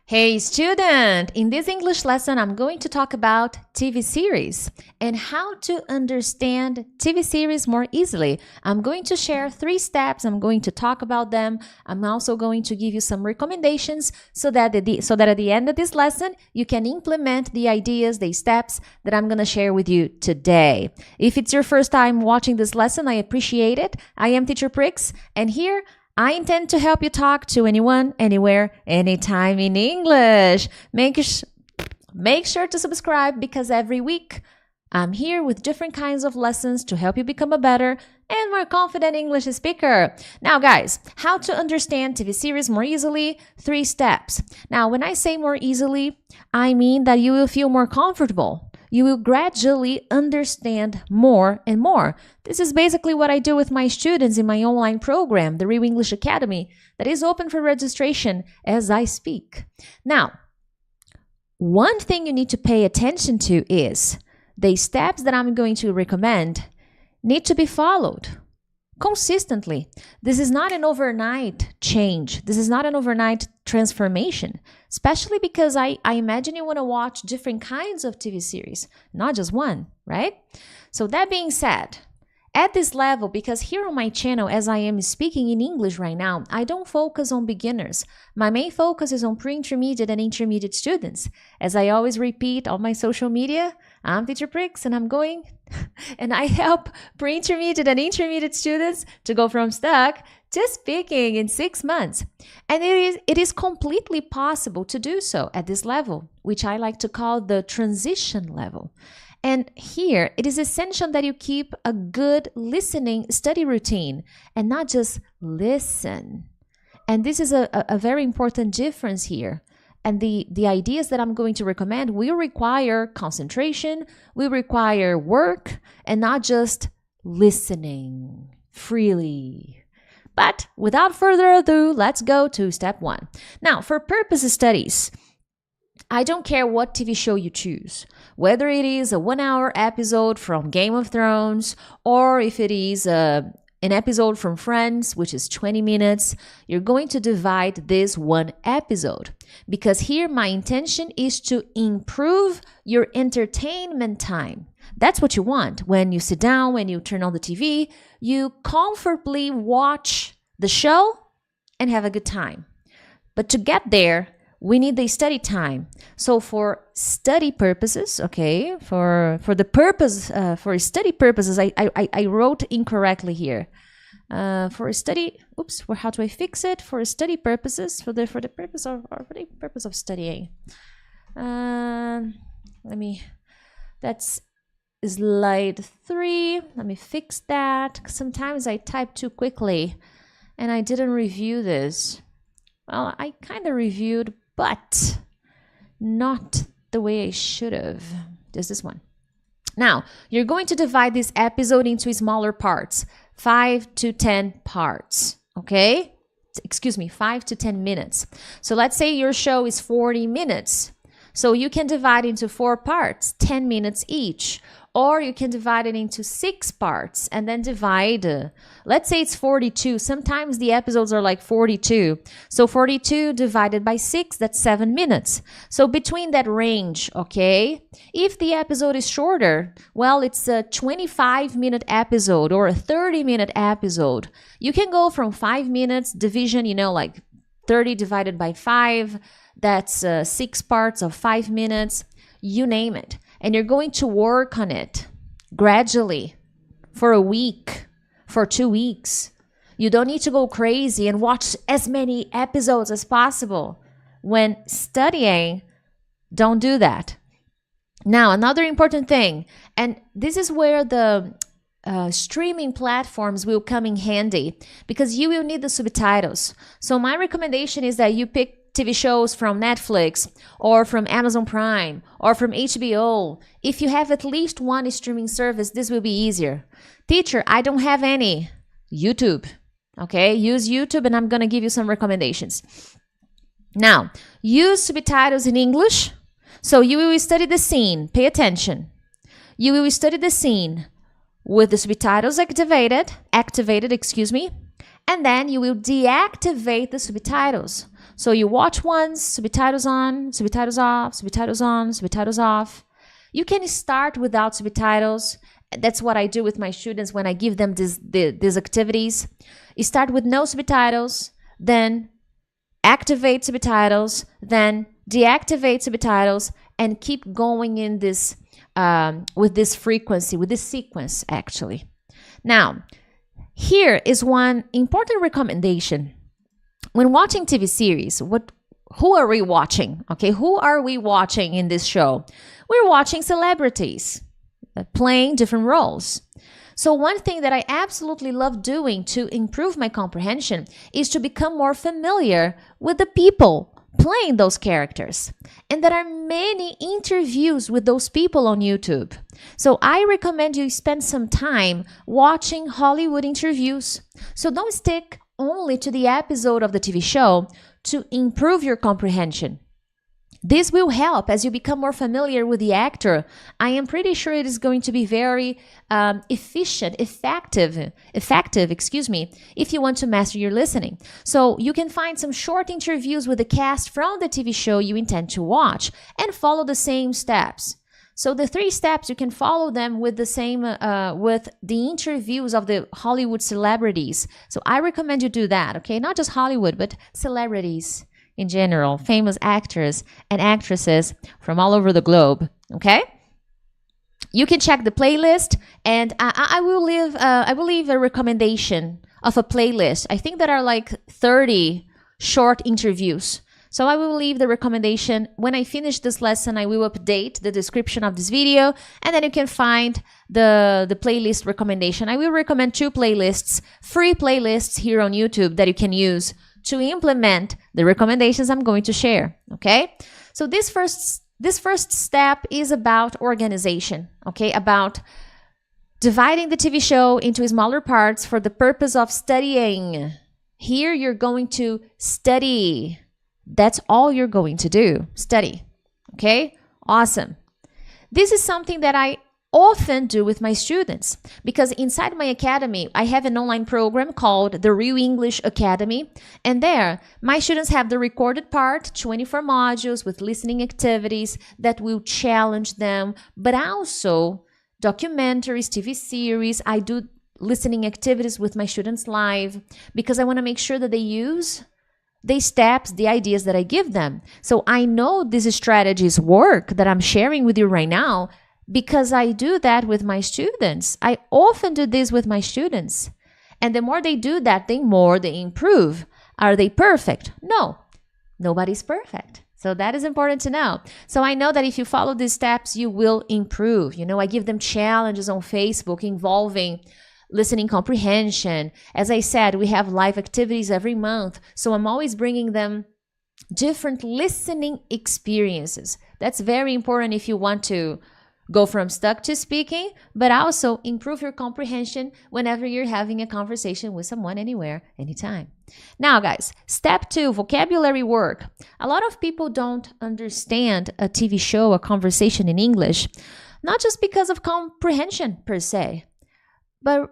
Hey student! In this English lesson, I'm going to talk about TV series and how to understand TV series more easily. I'm going to share 3 steps. I'm going to talk about them. I'm also going to give you some recommendations so that at the end of this lesson, you can implement the ideas, the steps that I'm going to share with you today. If it's your first time watching this lesson, I appreciate it. I am Teacher Prix, and here I intend to help you talk to anyone, anywhere, anytime in English. Make sure to subscribe because every week I'm here with different kinds of lessons to help you become a better and more confident English speaker. Now, guys, how to understand TV series more easily? 3 steps. Now, when I say more easily, I mean that you will feel more comfortable. You will gradually understand more and more. This is basically what I do with my students in my online program, the Real English Academy, that is open for registration as I speak. Now, one thing you need to pay attention to is the steps that I'm going to recommend need to be followed consistently. This is not an overnight change. This is not an overnight transformation, especially because I imagine you want to watch different kinds of TV series, not just one, right? So that being said, at this level, because here on my channel, as I am speaking in English right now, I don't focus on beginners. My main focus is on pre-intermediate and intermediate students. As I always repeat on my social media, I'm Teacher Prix and I'm going and I help pre-intermediate and intermediate students to go from stuck to speaking in 6 months. And it is completely possible to do so at this level, which I like to call the transition level. And here, it is essential that you keep a good listening study routine and not just listen. And this is a very important difference here. And the ideas that I'm going to recommend will require concentration, will require work, and not just listening freely. But without further ado, let's go to step 1. Now, for purpose studies, I don't care what TV show you choose, whether it is a 1-hour episode from Game of Thrones or if it is an episode from Friends, which is 20 minutes, you're going to divide this one episode because here my intention is to improve your entertainment time. That's what you want. When you sit down, when you turn on the TV, you comfortably watch the show and have a good time. But to get there, we need the study time. So for study purposes, okay, for study purposes, I wrote incorrectly here. For study, how do I fix it? For study purposes, for the purpose of studying. That's slide 3. Let me fix that. Sometimes I type too quickly and I didn't review this. Well, I kind of reviewed, but not the way I should have. Just this one. Now, you're going to divide this episode into smaller parts, 5 to 10 parts, okay? 5 to 10 minutes. So let's say your show is 40 minutes. So you can divide into 4 parts, 10 minutes each. Or you can divide it into 6 parts and then divide, let's say it's 42. Sometimes the episodes are like 42. So 42 divided by 6, that's 7 minutes. So between that range, okay? If the episode is shorter, well, it's a 25-minute episode or a 30-minute episode. You can go from 5 minutes division, like 30 divided by 5. That's 6 parts of 5 minutes. You name it. And you're going to work on it gradually for a week, for 2 weeks. You don't need to go crazy and watch as many episodes as possible. When studying, don't do that. Now, another important thing, and this is where the streaming platforms will come in handy because you will need the subtitles. So my recommendation is that you pick TV shows from Netflix or from Amazon Prime or from HBO. If you have at least one streaming service, this will be easier. Teacher, I don't have any. YouTube. Okay, use YouTube and I'm going to give you some recommendations. Now, use subtitles in English. So you will study the scene. Pay attention. You will study the scene with the subtitles activated, And then you will deactivate the subtitles. So you watch once, subtitles on, subtitles off, subtitles on, subtitles off. You can start without subtitles. That's what I do with my students when I give them these activities. You start with no subtitles, then activate subtitles, then deactivate subtitles, and keep going in this with this frequency, with this sequence actually. Now, here is one important recommendation. When watching TV series, who are we watching? Okay, who are we watching in this show? We're watching celebrities playing different roles. So one thing that I absolutely love doing to improve my comprehension is to become more familiar with the people playing those characters. And there are many interviews with those people on YouTube. So I recommend you spend some time watching Hollywood interviews. So don't stick only to the episode of the TV show to improve your comprehension. This will help as you become more familiar with the actor. I am pretty sure it is going to be very effective, if you want to master your listening. So you can find some short interviews with the cast from the TV show you intend to watch and follow the same steps. So the 3 steps, you can follow them with the same, with the interviews of the Hollywood celebrities. So I recommend you do that, okay? Not just Hollywood, but celebrities in general, famous actors and actresses from all over the globe, okay? You can check the playlist, and I will leave a recommendation of a playlist. I think there are like 30 short interviews. So I will leave the recommendation. When I finish this lesson, I will update the description of this video, and then you can find the playlist recommendation. I will recommend 2 playlists, free playlists here on YouTube that you can use to implement the recommendations I'm going to share, okay? So this first step is about organization, okay? About dividing the TV show into smaller parts for the purpose of studying. Here you're going to study. That's all you're going to do, study, okay? Awesome. This is something that I often do with my students because inside my academy, I have an online program called the Real English Academy. And there, my students have the recorded part, 24 modules with listening activities that will challenge them, but also documentaries, TV series. I do listening activities with my students live because I want to make sure that they use the steps, the ideas that I give them. So I know these strategies work that I'm sharing with you right now because I do that with my students. I often do this with my students. And the more they do that, the more they improve. Are they perfect? No, nobody's perfect. So that is important to know. So I know that if you follow these steps, you will improve. You know, I give them challenges on Facebook involving listening comprehension. As I said, we have live activities every month. So I'm always bringing them different listening experiences. That's very important if you want to go from stuck to speaking, but also improve your comprehension whenever you're having a conversation with someone anywhere, anytime. Now, guys, step 2, vocabulary work. A lot of people don't understand a TV show, a conversation in English, not just because of comprehension per se, but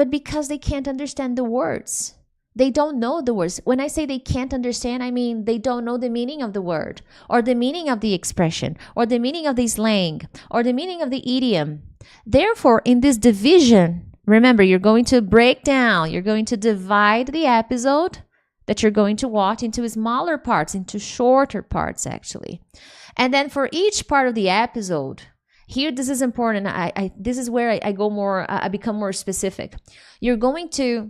because they can't understand the words. They don't know the words. When I say they can't understand, I mean they don't know the meaning of the word, or the meaning of the expression, or the meaning of the slang, or the meaning of the idiom. Therefore, in this division, remember, you're going to break down, you're going to divide the episode that you're going to watch into smaller parts, into shorter parts, actually. And then for each part of the episode, here, this is important. This is where I go more, I become more specific. You're going to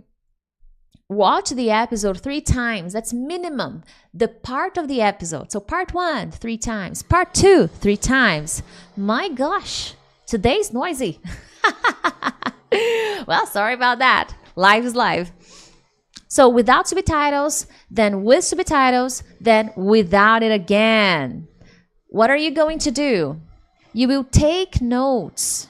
watch the episode 3 times. That's minimum. The part of the episode. So part 1, 3 times. Part 2, 3 times. My gosh, today's noisy. Well, sorry about that. Live is live. So without subtitles, then with subtitles, then without it again. What are you going to do? You will take notes.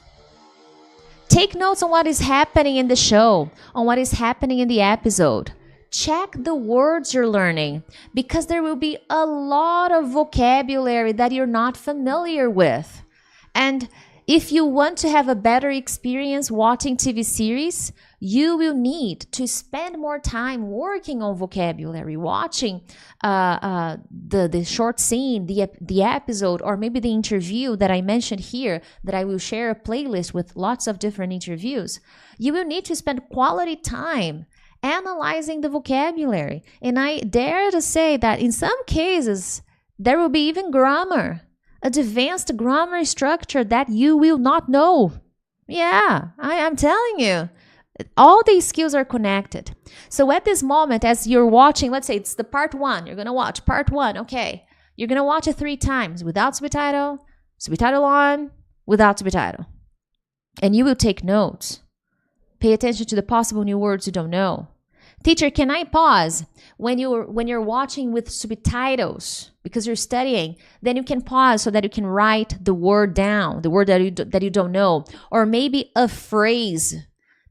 Take notes on what is happening in the show, on what is happening in the episode. Check the words you're learning because there will be a lot of vocabulary that you're not familiar with. And If you want to have a better experience watching TV series, you will need to spend more time working on vocabulary, watching the short scene, the episode, or maybe the interview that I mentioned here, that I will share a playlist with lots of different interviews. You will need to spend quality time analyzing the vocabulary. And I dare to say that in some cases, there will be even grammar, advanced grammar structure that you will not know. Yeah, I'm telling you. All these skills are connected. So at this moment, as you're watching, let's say it's the part 1, you're going to watch part 1, okay. You're going to watch it 3 times without subtitle, subtitle on, without subtitle. And you will take notes. Pay attention to the possible new words you don't know. Teacher, can I pause when you're watching with subtitles because you're studying? Then you can pause so that you can write the word down, the word that you don't know, or maybe a phrase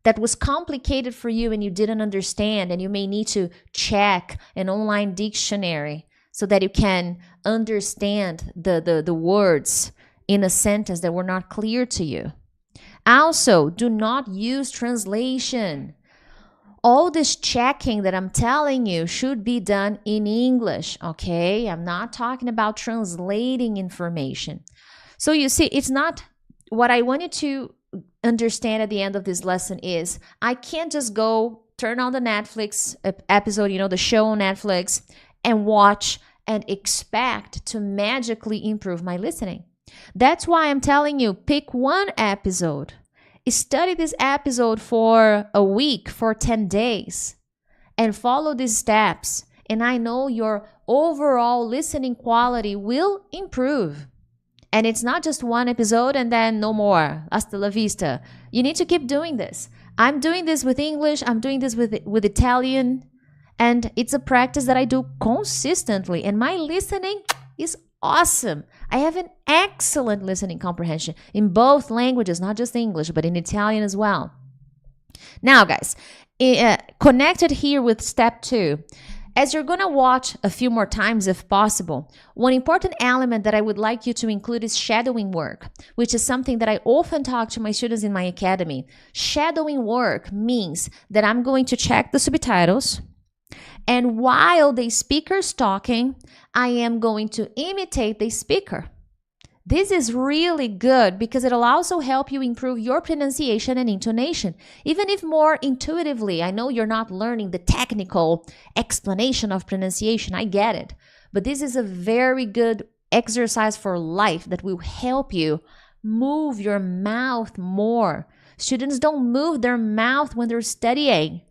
that was complicated for you and you didn't understand, and you may need to check an online dictionary so that you can understand the words in a sentence that were not clear to you. Also, do not use translation. All this checking that I'm telling you should be done in English, okay? I'm not talking about translating information. So you see, it's not what I want you to understand at the end of this lesson is I can't just go turn on the Netflix episode, the show on Netflix, and watch and expect to magically improve my listening. That's why I'm telling you, pick one episode. Study this episode for a week, for 10 days, and follow these steps. And I know your overall listening quality will improve. And it's not just one episode and then no more. Hasta la vista. You need to keep doing this. I'm doing this with English. I'm doing this with Italian. And it's a practice that I do consistently. And my listening is awesome. I have an excellent listening comprehension in both languages, not just English, but in Italian as well. Now, guys, connected here with step 2. As you're going to watch a few more times if possible, one important element that I would like you to include is shadowing work, which is something that I often talk to my students in my academy. Shadowing work means that I'm going to check the subtitles, and while the speaker is talking, I am going to imitate the speaker. This is really good because it'll also help you improve your pronunciation and intonation, even if more intuitively. I know you're not learning the technical explanation of pronunciation. I get it. But this is a very good exercise for life that will help you move your mouth more. Students don't move their mouth when they're studying.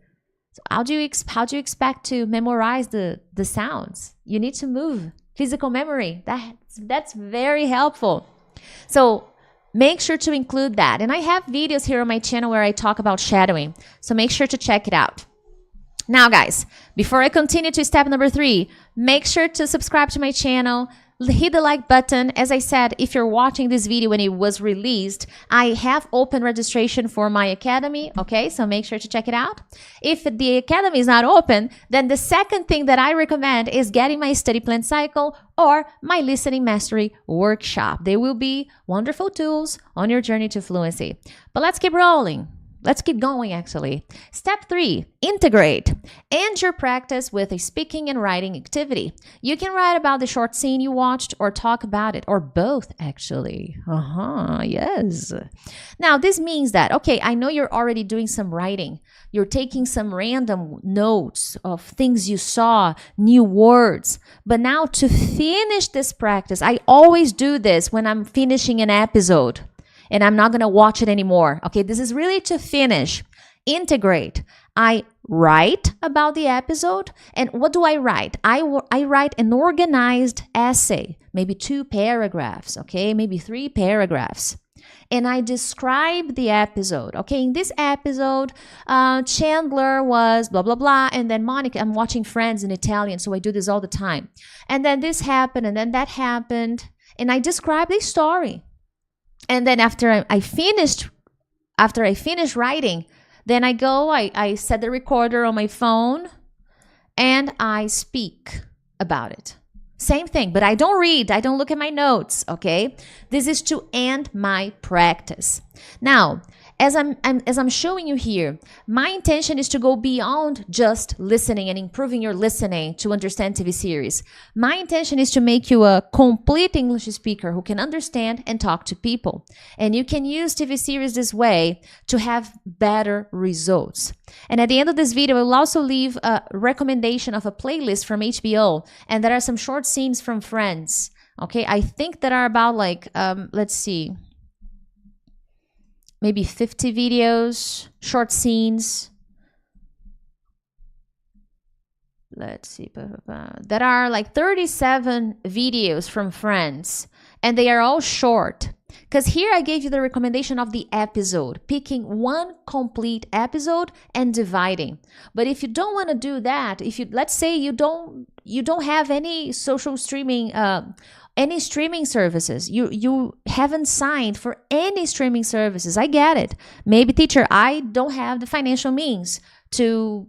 So how do you expect to memorize the sounds? You need to move. Physical memory. That's very helpful. So make sure to include that. And I have videos here on my channel where I talk about shadowing. So make sure to check it out. Now, guys, before I continue to step number 3, make sure to subscribe to my channel. Hit the like button. As I said, if you're watching this video when it was released, I have open registration for my academy, okay? So make sure to check it out. If the academy is not open, then the second thing that I recommend is getting my study plan cycle or my listening mastery workshop. They will be wonderful tools on your journey to fluency. But let's keep rolling. Let's keep going, actually. Step 3, integrate. End your practice with a speaking and writing activity. You can write about the short scene you watched or talk about it, or both, actually. Yes. Now, this means that, okay, I know you're already doing some writing. You're taking some random notes of things you saw, new words. But now to finish this practice, I always do this when I'm finishing an episode. And I'm not going to watch it anymore. Okay, this is really to finish. Integrate. I write about the episode. And what do I write? I write an organized essay, maybe 2 paragraphs, okay, maybe 3 paragraphs. And I describe the episode. Okay, in this episode, Chandler was blah, blah, blah. And then Monica, I'm watching Friends in Italian, so I do this all the time. And then this happened, and then that happened. And I describe the story. And then after I finish writing, then I set the recorder on my phone and I speak about it. Same thing, but I don't read. I don't look at my notes, okay? This is to end my practice. Now, as I'm showing you here, my intention is to go beyond just listening and improving your listening to understand TV series. My intention is to make you a complete English speaker who can understand and talk to people. And you can use TV series this way to have better results. And at the end of this video, I will also leave a recommendation of a playlist from HBO. And there are some short scenes from Friends. Okay, I think that are about like, let's see, maybe 50 videos, short scenes. Let's see. That are like 37 videos from Friends. And they are all short. Because here I gave you the recommendation of the episode, picking one complete episode and dividing. But if you don't want to do that, if you, let's say you don't have any social streaming any streaming services. You haven't signed for any streaming services. I get it. Maybe, teacher, I don't have the financial means to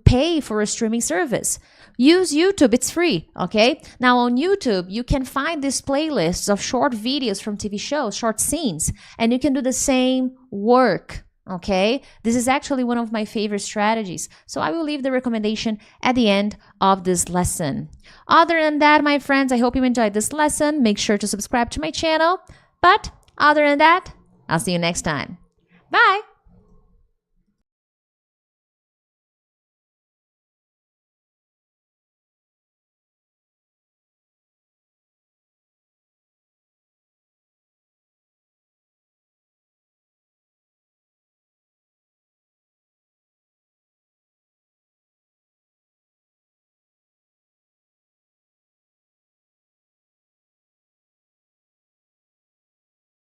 pay for a streaming service. Use YouTube. It's free, okay? Now on YouTube, you can find these playlists of short videos from TV shows, short scenes, and you can do the same work, okay? This is actually one of my favorite strategies. So I will leave the recommendation at the end of this lesson. Other than that, my friends, I hope you enjoyed this lesson. Make sure to subscribe to my channel. But other than that, I'll see you next time. Bye!